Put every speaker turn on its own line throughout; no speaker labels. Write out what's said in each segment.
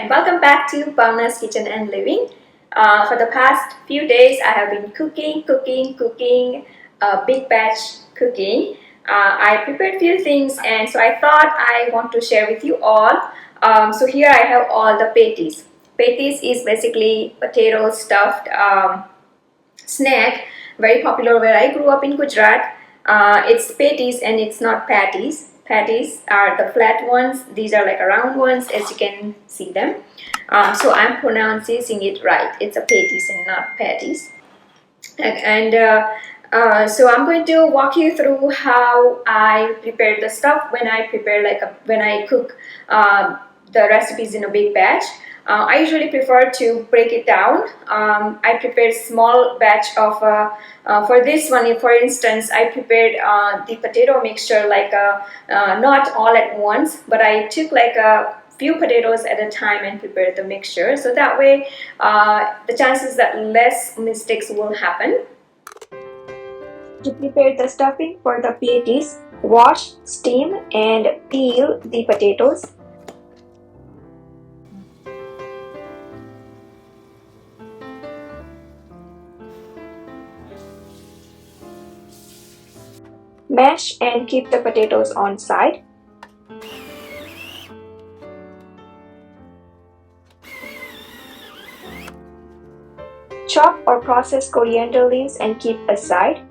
and welcome back to Bhavna's Kitchen and Living. For the past few days, I have been cooking, big batch cooking. I prepared few things, and so I thought I want to share with you all. So here I have all the patties. Patties is basically potato stuffed snack, very popular where I grew up in Gujarat. It's patties and it's not patties. Patties are the flat ones. These are like round ones, as you can see them. So I'm pronouncing it right. It's a patties and not patties. So I'm going to walk you through how I prepare the stuff when I prepare when I cook the recipes in a big batch. I usually prefer to break it down. I prepared small batch of for this one. For instance, I prepared the potato mixture not all at once, but I took like a few potatoes at a time and prepared the mixture. So that way, the chances that less mistakes will happen. To prepare the stuffing for the patties, wash, steam, and peel the potatoes. Mash and keep the potatoes on side. Chop or process coriander leaves and keep aside.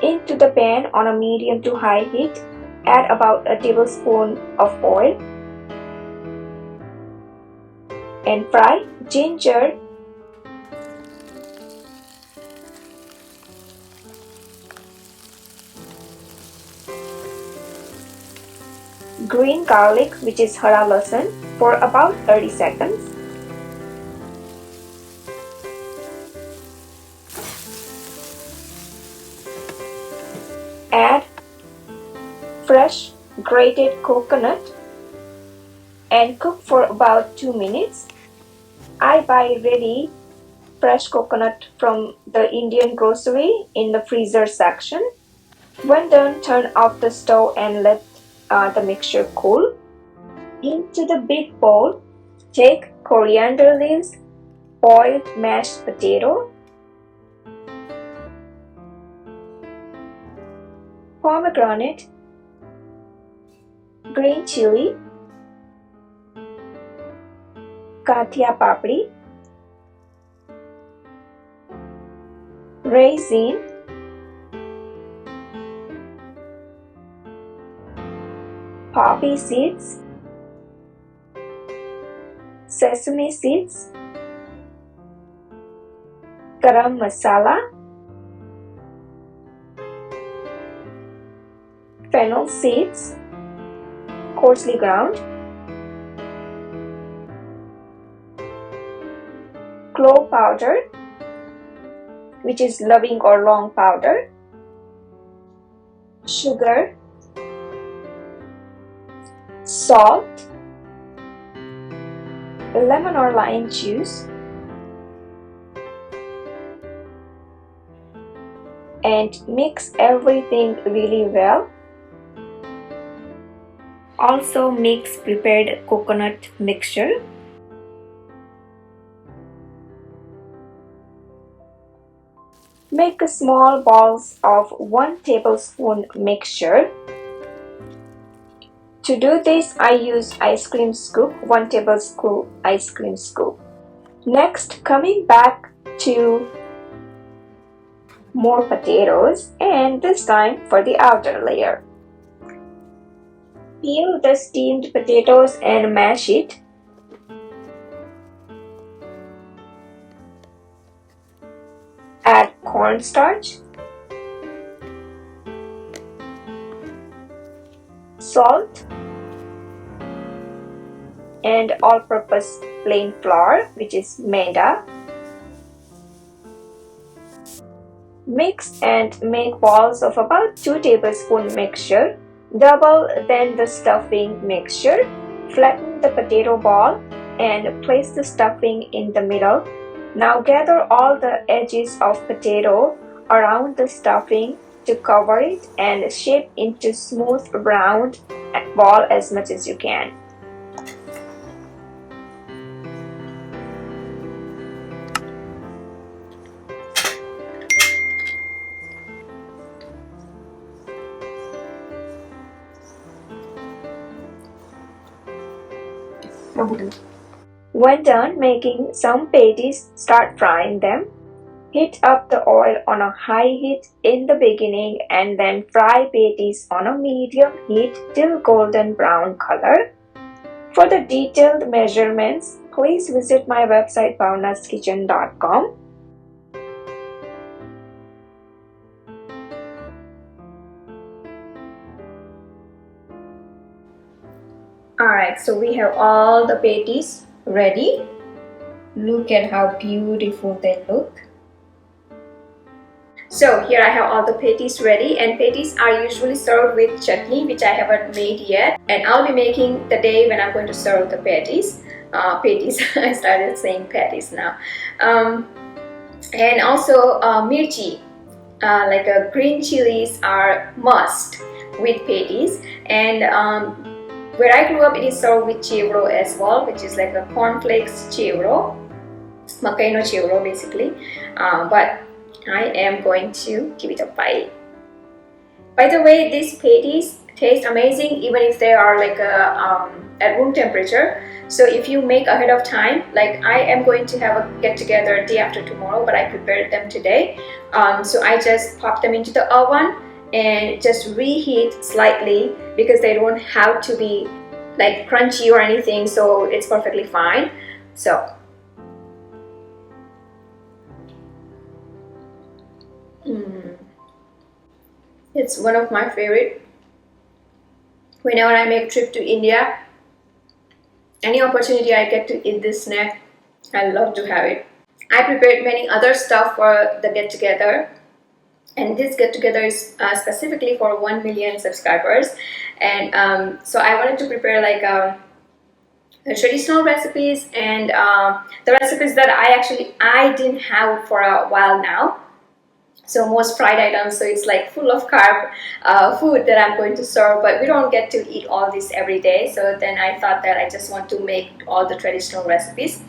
Into the pan on a medium to high heat, add about a tablespoon of oil and fry ginger, green garlic, which is Hara Lahsan, for about 30 seconds. Add fresh grated coconut and cook for about 2 minutes. I buy ready fresh coconut from the Indian grocery in the freezer section. When done, turn off the stove and let the mixture cool. Into the big bowl, take coriander leaves, boiled mashed potato, pomegranate, green chili, papadi, raisin, poppy seeds, sesame seeds, Garam Masala, Fennel Seeds, coarsely ground, clove powder, which is loving or long powder, sugar, salt, lemon or lime juice, and mix everything really well. Also mix prepared coconut mixture. Make small balls of 1 tablespoon mixture. To do this, I use ice cream scoop, 1 tablespoon ice cream scoop. Next, coming back to more potatoes, and this time for the outer layer. Peel the steamed potatoes and mash it. Add cornstarch, salt, and all-purpose plain flour, which is maida. Mix and make balls of about 2 tablespoon mixture. Double then the stuffing mixture. Flatten the potato ball and place the stuffing in the middle. Now gather all the edges of potato around the stuffing to cover it and shape into smooth round ball as much as you can. When done making some patties, start frying them. Heat up the oil on a high heat in the beginning and then fry patties on a medium heat till golden brown color. For the detailed measurements, please visit my website bhavnaskitchen.com. Alright, so we have all the patties ready. Look at how beautiful they look. So here I have all the patties ready, and patties are usually served with chutney, which I haven't made yet, and I'll be making the day when I'm going to serve the patties. I started saying patties now. And also mirchi, like green chilies are must with patties, and where I grew up, it is served with chevro as well, which is like a cornflakes chevro, makai no chevro basically, but I am going to give it a bite. By the way, these patties taste amazing even if they are like at room temperature. So if you make ahead of time, like I am going to have a get together day after tomorrow, but I prepared them today. So I just pop them into the oven and just reheat slightly because they don't have to be like crunchy or anything, so it's perfectly fine. So it's one of my favorite. Whenever I make a trip to India, any opportunity I get to eat this snack, I love to have it. I prepared many other stuff for the get together, and this get together is specifically for 1 million subscribers, and so I wanted to prepare like traditional recipes and the recipes that I didn't have for a while now. So most fried items, so it's like full of carb food that I'm going to serve, but we don't get to eat all this every day. So then I thought that I just want to make all the traditional recipes.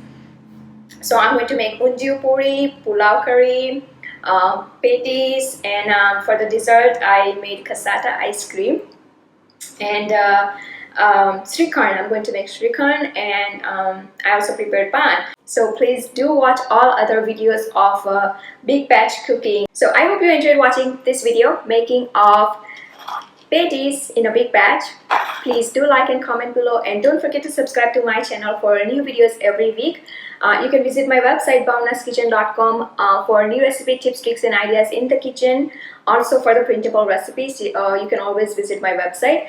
So I'm going to make undiu puri, pulao curry, patties, and for the dessert I made cassata ice cream, and srikhand. I'm going to make srikhand, and I also prepared pan. So please do watch all other videos of big batch cooking. So I hope you enjoyed watching this video making of patties in a big batch. Please do like and comment below, and don't forget to subscribe to my channel for new videos every week. You can visit my website bhavnaskitchen.com for new recipe tips, tricks and ideas in the kitchen. Also for the printable recipes, you can always visit my website.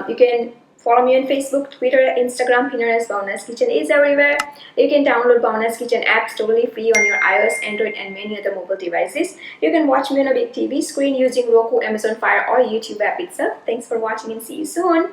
You can follow me on Facebook, Twitter, Instagram, Pinterest. Bhavna's Kitchen is everywhere. You can download Bhavna's Kitchen app totally free on your iOS, Android and many other mobile devices. You can watch me on a big TV screen using Roku, Amazon Fire or YouTube app itself. Thanks for watching and see you soon.